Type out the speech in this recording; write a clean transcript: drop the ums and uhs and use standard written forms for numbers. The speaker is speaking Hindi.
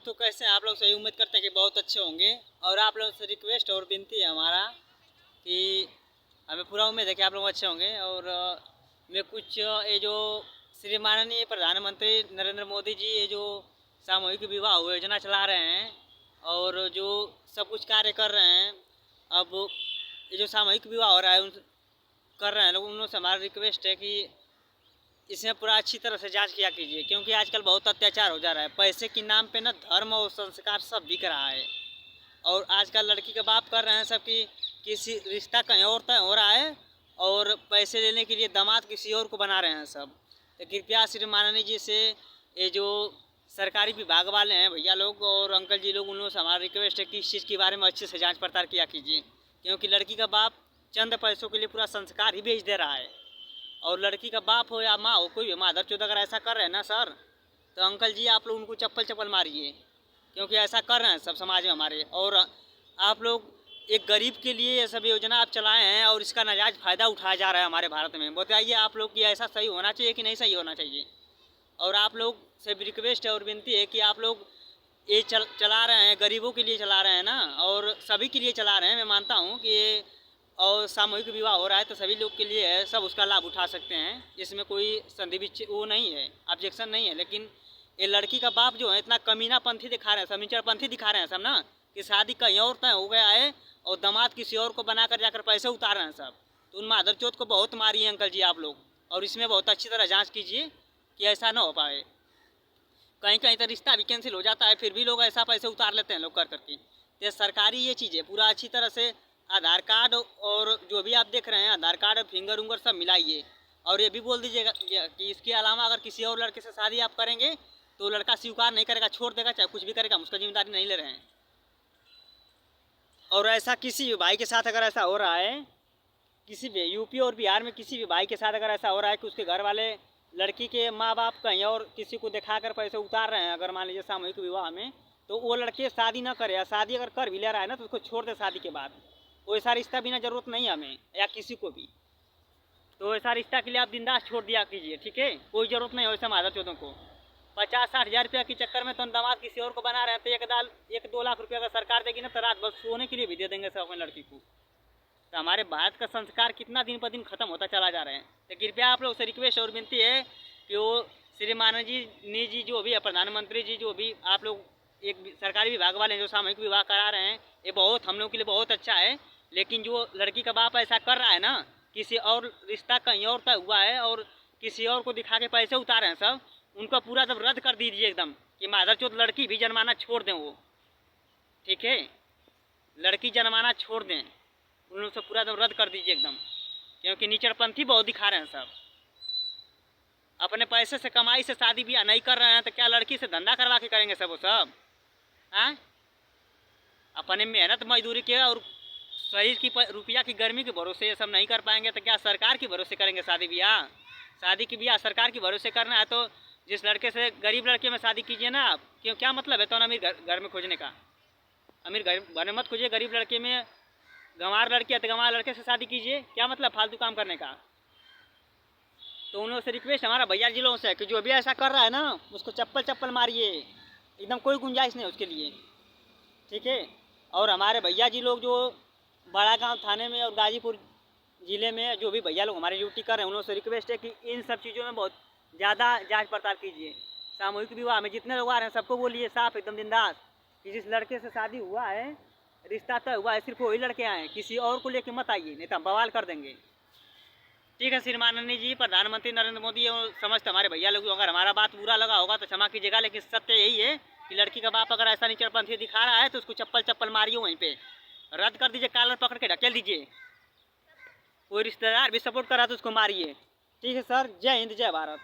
तो कैसे हैं आप लोग? सही उम्मीद करते हैं कि बहुत अच्छे होंगे। और आप लोगों से रिक्वेस्ट और विनती है हमारा कि हमें पूरा उम्मीद है कि आप लोग अच्छे होंगे। और मैं कुछ ये जो श्री माननीय प्रधानमंत्री नरेंद्र मोदी जी ये जो सामूहिक विवाह योजना चला रहे हैं और जो सब कुछ कार्य कर रहे हैं, अब ये जो सामूहिक विवाह हो रहा है कर रहे हैं लोग, उन लोगों से हमारा रिक्वेस्ट है कि इसमें पूरा अच्छी तरह से जांच किया कीजिए, क्योंकि आजकल बहुत अत्याचार हो जा रहा है। पैसे के नाम पे ना धर्म और संस्कार सब बिक रहा है। और आजकल लड़की के बाप कर रहे हैं सब कि किसी रिश्ता कहीं और तय हो रहा है और पैसे लेने के लिए दामाद किसी और को बना रहे हैं सब। तो कृपया श्री माननीय जी से ये जो सरकारी विभाग वाले हैं भैया लोग और अंकल जी लोग, उन लोगों से हमारा रिक्वेस्ट है कि इस चीज़ के बारे में अच्छे से जाँच पड़ताल किया कीजिए, क्योंकि लड़की का बाप चंद पैसों के लिए पूरा संस्कार ही बेच दे रहा है। और लड़की का बाप हो या माँ हो, कोई भी माधर चौधर अगर ऐसा कर रहे हैं ना सर, तो अंकल जी आप लोग उनको चप्पल चप्पल मारिए, क्योंकि ऐसा कर रहे हैं सब समाज में हमारे। और आप लोग एक गरीब के लिए ये सब योजना आप चलाए हैं और इसका नाजायज़ फ़ायदा उठाया जा रहा है हमारे भारत में। बताइए आप लोग कि ऐसा सही होना चाहिए कि नहीं सही होना चाहिए? और आप लोग से रिक्वेस्ट है और विनती है कि आप लोग ये चला रहे हैं, गरीबों के लिए चला रहे हैं ना, और सभी के लिए चला रहे हैं। मैं मानता हूँ कि ये और सामूहिक विवाह हो रहा है तो सभी लोग के लिए है, सब उसका लाभ उठा सकते हैं, इसमें कोई संधि वो नहीं है, ऑब्जेक्शन नहीं है। लेकिन ये लड़की का बाप जो है इतना कमीनापंथी दिखा रहे हैं, सब नीचड़पंथी दिखा रहे हैं सब ना, कि शादी कहीं और तय हो गया है और दामाद किसी और को बनाकर जाकर पैसे उतार रहे हैं सब। तो उन माधर चौथ को बहुत मारी है अंकल जी आप लोग, और इसमें बहुत अच्छी तरह जाँच कीजिए कि ऐसा ना हो पाए। कहीं कहीं तो रिश्ता भी कैंसिल हो जाता है, फिर भी लोग ऐसा पैसे उतार लेते हैं लोग कर करके। ये सरकारी ये चीज़ है, पूरा अच्छी तरह से आधार कार्ड और जो भी आप देख रहे हैं आधार कार्ड फिंगर उंगर सब मिलाइए। और ये भी बोल दीजिएगा कि इसके अलावा अगर किसी और लड़के से शादी आप करेंगे तो लड़का स्वीकार नहीं करेगा, छोड़ देगा, चाहे कुछ भी करेगा, हम उसका जिम्मेदारी नहीं ले रहे हैं। और ऐसा किसी भी भाई के साथ अगर ऐसा हो रहा है, किसी भी यूपी और बिहार में किसी भी भाई के साथ अगर ऐसा हो रहा है कि उसके घर वाले लड़की के माँ बाप कहीं और किसी को दिखाकर पैसे उतार रहे हैं, अगर मान लीजिए सामूहिक विवाह में, तो वो लड़के शादी ना करे, या शादी अगर कर भी ले रहा है ना तो उसको छोड़ दे शादी के बाद। वैसा रिश्ता बिना ज़रूरत नहीं है हमें या किसी को भी। तो वैसा रिश्ता के लिए आप बिंदास छोड़ दिया कीजिए, ठीक है? कोई ज़रूरत नहीं है वैसे माधर चौधों को 50-60 हज़ार रुपया के चक्कर में तो दामाद किसी और को बना रहे हैं। तो 1-2 लाख रुपया अगर सरकार देगी ना तो रात भर सोने के लिए भी दे देंगे सब अपनी लड़की को। तो हमारे भारत का संस्कार कितना दिन पर दिन खत्म होता चला जा रहा है। तो कृपया आप लोग से रिक्वेस्ट और विनती है कि वो श्री माननीय जी जो भी है, प्रधानमंत्री जी जो भी आप लोग एक सरकारी विभाग वाले जो सामूहिक विवाह करा रहे हैं, ये बहुत हम लोग के लिए बहुत अच्छा है। लेकिन जो लड़की का बाप ऐसा कर रहा है ना, किसी और रिश्ता कहीं और तय हुआ है और किसी और को दिखा के पैसे उतारे हैं सब, उनका पूरा जब रद्द कर दीजिए एकदम, कि माधर चौथ लड़की भी जनमाना छोड़ दें वो, ठीक है? लड़की जनमाना छोड़ दें, उन लोग से पूरा एकदम रद्द कर दीजिए एकदम, क्योंकि नीचड़पंथी बहुत दिखा रहे हैं सब। अपने पैसे से कमाई से शादी ब्याह नहीं कर रहे हैं तो क्या लड़की से धंधा करवा के करेंगे सब वो सब? हाँ, अपने मेहनत मजदूरी के और शरीर की रुपया की गर्मी के भरोसे ये सब नहीं कर पाएंगे तो क्या सरकार के भरोसे करेंगे शादी ब्याह? शादी की ब्याह सरकार के भरोसे करना है तो जिस लड़के से गरीब लड़के में शादी कीजिए ना आप। क्यों, क्या मतलब है तो अमीर घर में खोजने का? अमीर घर में मत खोजिए, गरीब लड़के में गंवार लड़की है तो गंवार लड़के से शादी कीजिए। क्या मतलब फालतू काम करने का? तो उन लोगों से रिक्वेस्ट हमारा भैया जी लोगों से कि जो भी ऐसा कर रहा है ना उसको चप्पल चप्पल मारिए, एकदम कोई गुंजाइश नहीं उसके लिए, ठीक है? और हमारे भैया जी लोग जो बड़ा गांव थाने में और गाजीपुर ज़िले में जो भी भैया लोग हमारी ड्यूटी कर रहे हैं, उन लोगों से रिक्वेस्ट है कि इन सब चीज़ों में बहुत ज़्यादा जांच पड़ताल कीजिए। सामूहिक विवाह में जितने लोग आ रहे हैं सबको बोलिए साफ एकदम बिंदास कि जिस लड़के से शादी हुआ है, रिश्ता तय हुआ है, सिर्फ वही लड़के आए, किसी और को लेके मत आइए, नहीं तो हम बवाल कर देंगे। ठीक है? श्री माननीय जी प्रधानमंत्री नरेंद्र मोदी और समस्त हमारे भैया लोग, अगर हमारा बात बुरा लगा होगा तो क्षमा कीजिएगा, लेकिन सत्य यही है कि लड़की का बाप अगर ऐसा नीचड़पंथी दिखा रहा है तो उसको चप्पल चप्पल मारिए, वहीं पे रद्द कर दीजिए, कॉलर पकड़ के ढकेल दीजिए। कोई रिश्तेदार भी सपोर्ट कर रहा है तो उसको मारिए। ठीक है सर, जय हिंद जय भारत।